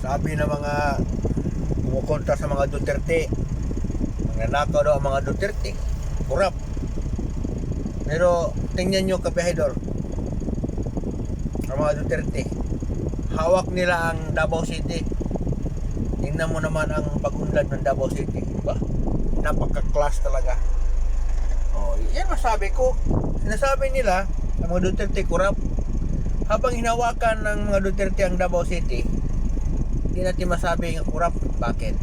Sabi ng mga kumukontra sa mga Duterte, magnanakaw daw ang mga Duterte, kurap. Pero tingnan nyo, kabihedor, ang mga Duterte, hawak nila ang Davao City. Tingnan mo naman ang pag-unlad ng Davao City, diba? Napaka-class talaga. Yan masabi ko. Sinasabi nila ang mga Duterte kurap. Habang hinawakan ng mga Duterte ang Davao City, hindi natin masabi ang kurap. Bakit?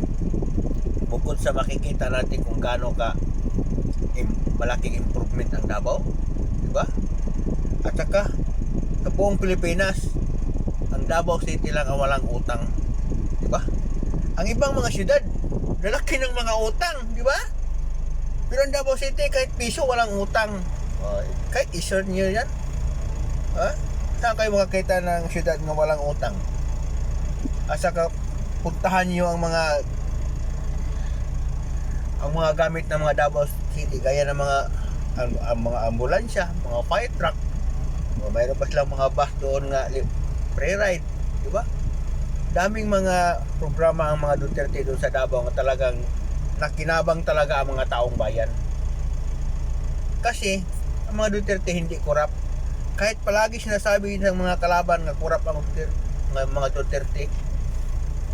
Bukod sa makikita natin kung gaano ka malaking improvement ang Davao, diba? At saka sa buong Pilipinas, ang Davao City lang ang walang utang, diba? Ang ibang mga syudad, lalaki ng mga utang, diba? Pero ang Davao City, kahit piso walang utang. Kahit i-share nyo yan, saan kayo makakita ng syudad na walang utang? At saka puntahan nyo ang mga gamit ng mga Davao City, gaya ng ang mga ambulansya, mga fire truck. Mayroon pa silang mga bus doon nga free ride, di ba? Daming mga programa ang mga Duterte doon sa Davao nga talagang nakinabang talaga ang mga taong bayan. Kasi ang mga Duterte hindi korap. Kahit palagi sinasabi ng mga kalaban na korap ang mga Duterte,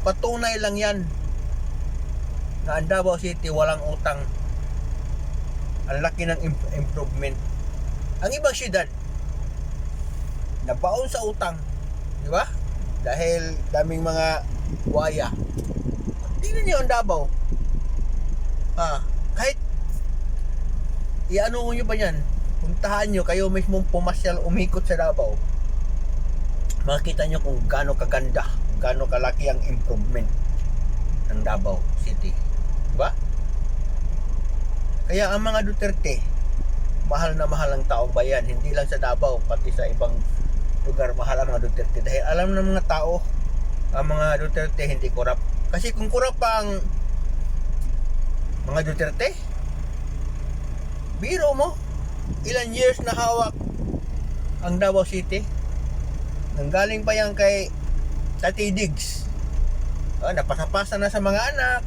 patunay lang yan na ang Davao City walang utang. Ang laki ng improvement. Ang ibang syudad nabaon sa utang, di ba? Dahil daming mga buhaya. Tingnan niyo ang Davao. Kahit iano nyo pa yan, puntahan nyo, kayo mismong pumasyal, umikot sa Davao, makikita nyo kung gaano kaganda, gaano kalaki ang improvement ng Davao City, diba? Kaya ang mga Duterte, mahal na mahal ang taong bayan, hindi lang sa Davao, pati sa ibang lugar mahal ang mga Duterte, dahil alam ng mga tao, ang mga Duterte hindi korap. Kasi kung korap pa ang mga Duterte, biro mo, ilan years na hawak ang Davao City. Nanggaling pa yan kay Tati Diggs. Napasapasa na sa mga anak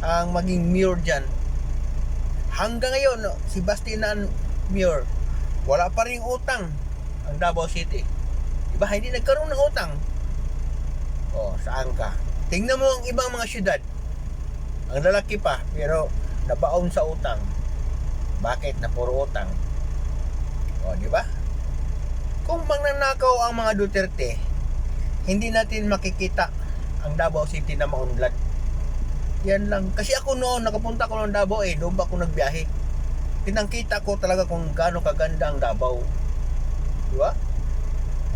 ang maging mayor dyan. Hanggang ngayon, si Bastian mayor, wala pa rin utang ang Davao City. Diba? Hindi nagkaroon ng utang. Saan ka? Tingnan mo ang ibang mga syudad. Ang lalaki pa, pero nabaon sa utang. Bakit? Na puro utang. Di ba? Kung magnanakaw ang mga Duterte, hindi natin makikita ang Davao City na maunlad. Yan lang. Kasi ako noon, nakapunta ko ng Davao doon ba ako nagbiyahe. Pinangkita ko talaga kung gaano kaganda ang Davao. Di ba?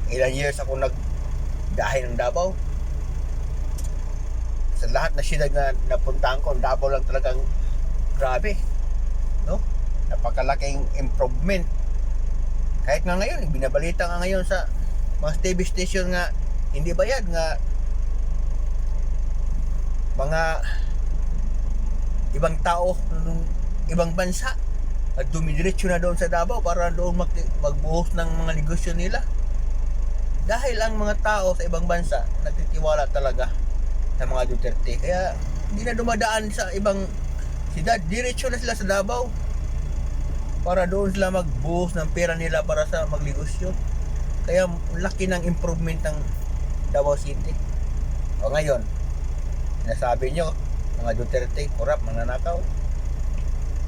Ilang years ako nagbiyahe ng Davao. Sa lahat na syudad na napuntahan ko, ang Davao lang talagang grabe. No? Napakalaking improvement. Kahit nga ngayon, binabalita nga ngayon sa mga TV station nga hindi bayad nga mga ibang tao ng ibang bansa at dumidiretso na doon sa Davao para doon magbuhos ng mga negosyo nila. Dahil ang mga tao sa ibang bansa nagtitiwala talaga sa mga Duterte. Kaya hindi na dumadaan sa ibang siyudad, diretso na sila sa Davao para doon sila magbuhos ng pera nila para sa magnegosyo. Kaya laki ng improvement ng Davao City. Ngayon, sinasabi nyo mga Duterte, korap, mananakaw.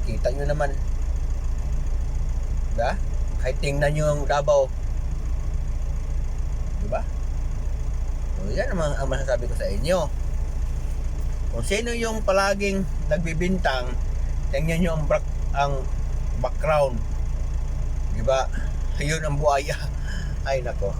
Kita nyo naman, diba? Kahit tingnan nyo ang Davao, diba? Yan naman ang masasabi ko sa inyo. Kung sino yung palaging nagbibintang, tingnan nyo ang background, diba? Yun ang buhaya. Ay nako.